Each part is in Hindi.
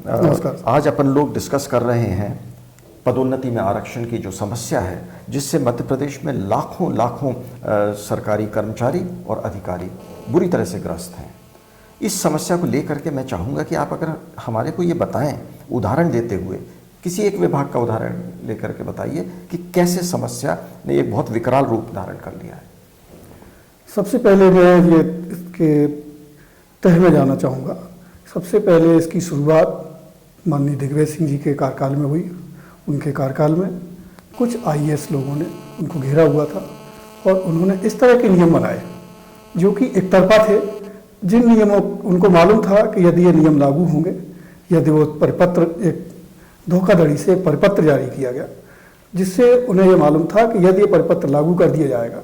नमस्कार। आज अपन लोग डिस्कस कर रहे हैं पदोन्नति में आरक्षण की जो समस्या है, जिससे मध्य प्रदेश में लाखों लाखों सरकारी कर्मचारी और अधिकारी बुरी तरह से ग्रस्त हैं। इस समस्या को लेकर के मैं चाहूँगा कि आप अगर हमारे को ये बताएं, उदाहरण देते हुए किसी एक विभाग का उदाहरण लेकर के बताइए कि कैसे समस्या ने एक बहुत विकराल रूप धारण कर लिया है। सबसे पहले मैं ये इसके तह में जाना चाहूँगा। सबसे पहले इसकी शुरुआत माननीय दिग्विजय सिंह जी के कार्यकाल में हुई। उनके कार्यकाल में कुछ आईएएस लोगों ने उनको घेरा हुआ था और उन्होंने इस तरह के नियम बनाए जो कि एक तरफा थे। जिन नियमों उनको मालूम था कि यदि ये नियम लागू होंगे, यदि वो परिपत्र एक धोखाधड़ी से परिपत्र जारी किया गया, जिससे उन्हें ये मालूम था कि यदि ये परिपत्र लागू कर दिया जाएगा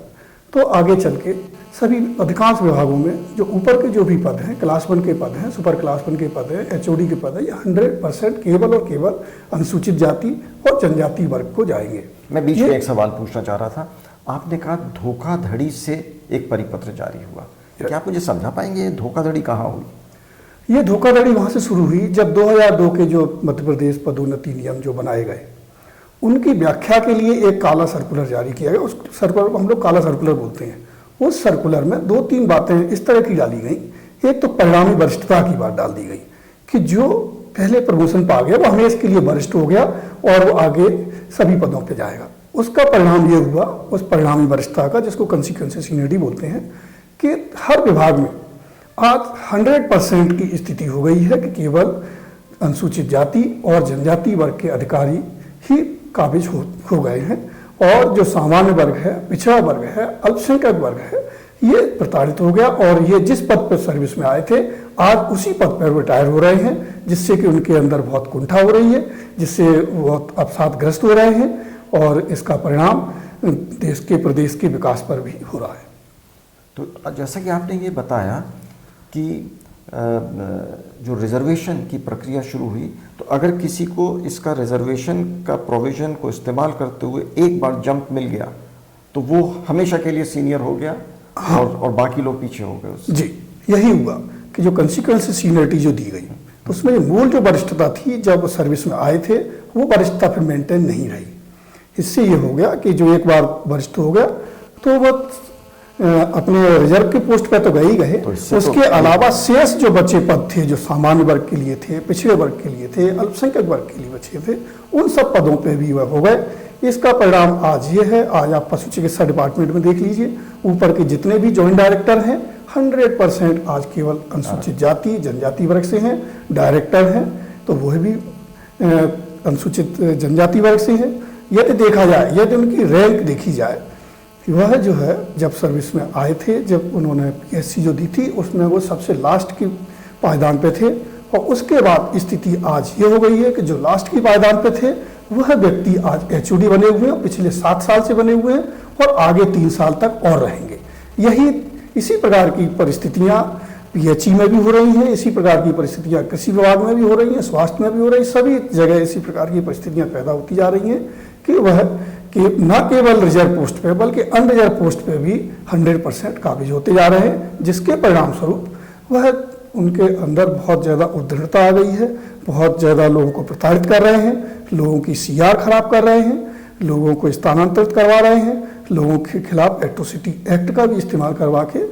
तो आगे चल के सभी अधिकांश विभागों में जो ऊपर के जो भी पद हैं, क्लास 1 के पद हैं, सुपर क्लास 1 के पद हैं, एचओडी के पद हैं, ये 100% केवल और केवल अनुसूचित जाति और जनजाति वर्ग को जाएंगे। मैं बीच में एक सवाल पूछना चाह रहा था। आपने कहा धोखाधड़ी से एक परिपत्र जारी हुआ, क्या आप मुझे समझा पाएंगे धोखाधड़ी कहाँ हुई? ये धोखाधड़ी वहाँ से शुरू हुई जब 2002 के जो मध्य प्रदेश पदोन्नति नियम जो बनाए गए, उनकी व्याख्या के लिए एक काला सर्कुलर जारी किया गया। उस सर्कुलर को हम लोग काला सर्कुलर बोलते हैं। उस सर्कुलर में 2-3 बातें इस तरह की डाली गई। एक तो परिणामी वरिष्ठता की बात डाल दी गई कि जो पहले प्रमोशन पा गया वो हमेशा के लिए वरिष्ठ हो गया और वो आगे सभी पदों पर जाएगा। उसका परिणाम ये हुआ, उस परिणामी वरिष्ठता का, जिसको कंसिक्वेंस सीनियरिटी बोलते हैं, कि हर विभाग में आज 100% की स्थिति हो गई है कि केवल अनुसूचित जाति और जनजाति वर्ग के अधिकारी ही काबिज हो गए हैं और जो सामान्य वर्ग है, पिछड़ा वर्ग है, अल्पसंख्यक वर्ग है, ये प्रताड़ित हो गया और ये जिस पद पर सर्विस में आए थे आज उसी पद पर रिटायर हो रहे हैं, जिससे कि उनके अंदर बहुत कुंठा हो रही है, जिससे बहुत अवसादग्रस्त हो रहे हैं और इसका परिणाम देश के प्रदेश के विकास पर भी हो रहा है। तो जैसा कि आपने ये बताया कि जो रिजर्वेशन की प्रक्रिया शुरू हुई, तो अगर किसी को इसका रिजर्वेशन का प्रोविजन को इस्तेमाल करते हुए एक बार जंप मिल गया तो वो हमेशा के लिए सीनियर हो गया। हाँ। और बाकी लोग पीछे हो गए उससे। जी, यही हुआ कि जो कंसिक्वेंस सीनियरिटी जो दी गई तो उसमें जो मूल जो वरिष्ठता थी जब सर्विस में आए थे वो वरिष्ठता फिर मेंटेन नहीं रही। इससे ये हो गया कि जो एक बार वरिष्ठ हो गया तो वह अपने रिजर्व के पोस्ट पे तो गए ही गए, उसके अलावा शेष जो बचे पद थे जो सामान्य वर्ग के लिए थे, पिछड़े वर्ग के लिए थे, अल्पसंख्यक वर्ग के लिए बचे थे, उन सब पदों पे भी वह हो गए। इसका परिणाम आज ये है। आज आप पशु चिकित्सा डिपार्टमेंट में देख लीजिए, ऊपर के जितने भी जॉइंट डायरेक्टर हैं 100% आज केवल अनुसूचित जाति जनजाति वर्ग से हैं। डायरेक्टर हैं तो वह भी अनुसूचित जनजाति वर्ग से हैं। यदि देखा जाए, यदि उनकी रैंक देखी जाए, वह जो है जब सर्विस में आए थे, जब उन्होंने पीएससी जो दी थी उसमें वो सबसे लास्ट की पायदान पे थे और उसके बाद स्थिति आज ये हो गई है कि जो लास्ट की पायदान पे थे वह व्यक्ति आज एचओडी बने हुए हैं, पिछले 7 साल से बने हुए हैं और आगे 3 साल तक और रहेंगे। यही इसी प्रकार की परिस्थितियाँ पीएचई में भी हो रही हैं, इसी प्रकार की परिस्थितियाँ कृषि विभाग में भी हो रही हैं, स्वास्थ्य में भी हो रही हैं, सभी जगह इसी प्रकार की परिस्थितियाँ पैदा होती जा रही हैं कि वह कि न केवल रिजर्व पोस्ट पे बल्कि अनरिजर्व पोस्ट पे भी 100% काबिज होते जा रहे हैं, जिसके परिणाम स्वरूप वह उनके अंदर बहुत ज़्यादा उद्दंडता आ गई है। बहुत ज़्यादा लोगों को प्रताड़ित कर रहे हैं, लोगों की सीआर खराब कर रहे हैं, लोगों को स्थानांतरित करवा रहे हैं, लोगों के खिलाफ एट्रोसिटी एक्ट का भी इस्तेमाल करवा के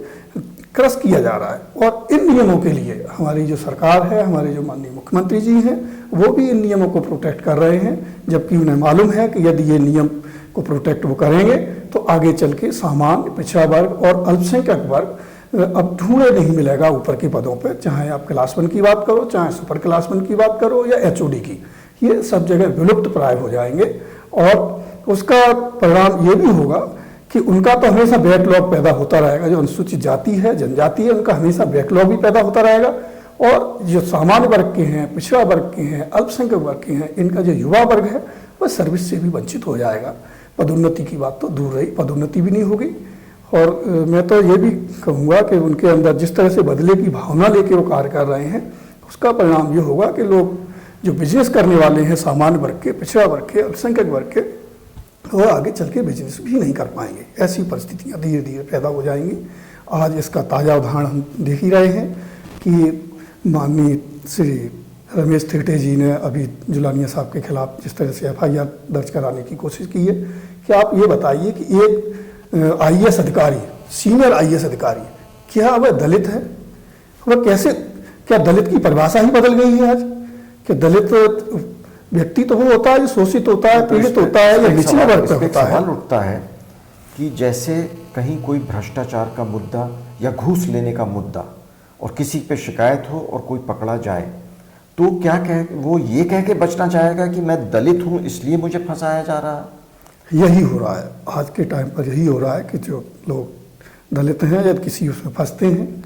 क्रश किया जा रहा है। और इन नियमों के लिए हमारी जो सरकार है, हमारे जो माननीय मुख्यमंत्री जी हैं, वो भी इन नियमों को प्रोटेक्ट कर रहे हैं, जबकि उन्हें मालूम है कि यदि ये नियम को प्रोटेक्ट वो करेंगे तो आगे चल के सामान्य, पिछड़ा वर्ग और अल्पसंख्यक वर्ग अब ढूंढे नहीं मिलेगा ऊपर के पदों पे, चाहे आप क्लास 1 की बात करो, चाहे सुपर क्लास 1 की बात करो या एचओडी की, ये सब जगह विलुप्त प्राय हो जाएंगे। और उसका परिणाम ये भी होगा कि उनका तो हमेशा बैकलॉग पैदा होता रहेगा। जो अनुसूचित जाति है, जनजाति है, उनका हमेशा बैकलॉग भी पैदा होता रहेगा और जो सामान्य वर्ग के हैं, पिछड़ा वर्ग के हैं, अल्पसंख्यक वर्ग के हैं, इनका जो युवा वर्ग है वह सर्विस से भी वंचित हो जाएगा। पदोन्नति की बात तो दूर रही, पदोन्नति भी नहीं होगी। और मैं तो ये भी कहूँगा कि उनके अंदर जिस तरह से बदले की भावना लेके वो कार्य कर रहे हैं, उसका परिणाम ये होगा कि लोग जो बिजनेस करने वाले हैं सामान्य वर्ग के, पिछड़ा वर्ग के, अल्पसंख्यक वर्ग के, वो आगे चल के बिजनेस भी नहीं कर पाएंगे। ऐसी परिस्थितियाँ धीरे धीरे पैदा हो जाएंगी। आज इसका ताज़ा उदाहरण हम देख ही रहे हैं कि माननीय श्री रमेश थिरटे जी ने अभी जुलानिया साहब के खिलाफ जिस तरह से FIR दर्ज कराने की कोशिश की है, कि आप ये बताइए कि एक IAS अधिकारी, सीनियर IAS अधिकारी, क्या वह दलित है? वह कैसे, क्या दलित की परिभाषा ही बदल गई है आज? कि दलित व्यक्ति तो वो होता है जो शोषित होता है, पीड़ित होता है या निचले वर्ग का होता है। सवाल उठता है कि जैसे कहीं कोई भ्रष्टाचार का मुद्दा या घूस लेने का मुद्दा और किसी पे शिकायत हो और कोई पकड़ा जाए, तो क्या वो ये कह के बचना चाहेगा कि मैं दलित हूं इसलिए मुझे फंसाया जा रहा है? यही हो रहा है आज के टाइम पर, यही हो रहा है कि जो लोग दलित हैं या किसी उसमें फंसते हैं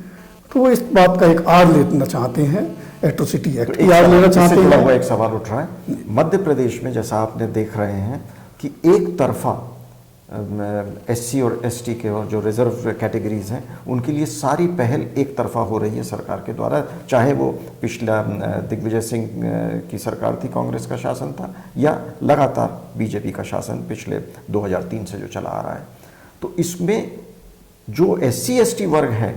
तो वो इस बात का एक आड़ लेना चाहते हैं, एट्रोसिटी एक्ट की आड़ लेना चाहते हैं। एक सवाल उठ रहा है, मध्य प्रदेश में जैसा आपने देख रहे हैं कि एक तरफा SC और ST के और जो रिजर्व कैटेगरीज हैं उनके लिए सारी पहल एक तरफा हो रही है सरकार के द्वारा, चाहे वो पिछला दिग्विजय सिंह की सरकार थी, कांग्रेस का शासन था, या लगातार बीजेपी का शासन पिछले 2003 से जो चला आ रहा है। तो इसमें जो SC ST वर्ग है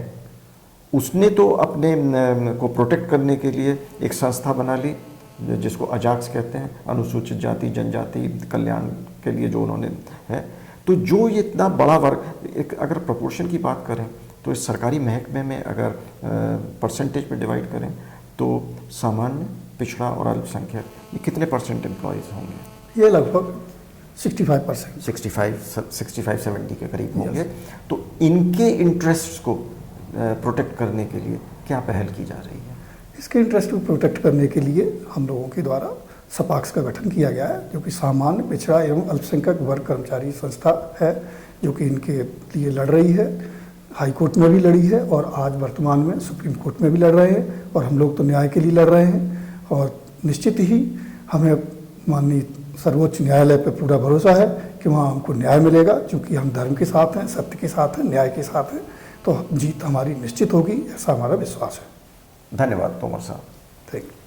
उसने तो अपने को प्रोटेक्ट करने के लिए एक संस्था बना ली जिसको अजाक्स कहते हैं, अनुसूचित जाति जनजाति कल्याण के लिए जो उन्होंने है। तो जो ये इतना बड़ा वर्ग, एक अगर प्रोपोर्शन की बात करें तो इस सरकारी महकमे में अगर परसेंटेज में डिवाइड करें तो सामान्य, पिछड़ा और अल्पसंख्यक ये कितने परसेंट एम्प्लॉयज़ होंगे? ये लगभग 65%, 65-70 के करीब होंगे। तो इनके इंटरेस्ट्स को प्रोटेक्ट करने के लिए क्या पहल की जा रही है? इसके इंटरेस्ट को प्रोटेक्ट करने के लिए हम लोगों के द्वारा सपाक्स का गठन किया गया है, जो कि सामान्य, पिछड़ा एवं अल्पसंख्यक वर्ग कर्मचारी संस्था है, जो कि इनके लिए लड़ रही है। हाई कोर्ट में भी लड़ी है और आज वर्तमान में सुप्रीम कोर्ट में भी लड़ रहे हैं, और हम लोग तो न्याय के लिए लड़ रहे हैं। और निश्चित ही हमें माननीय सर्वोच्च न्यायालय पर पूरा भरोसा है कि वहाँ हमको न्याय मिलेगा, क्योंकि हम धर्म के साथ हैं, सत्य के साथ हैं, न्याय के साथ हैं। तो जीत हमारी निश्चित होगी, ऐसा हमारा विश्वास है। धन्यवाद तोमर साहब। Thank you.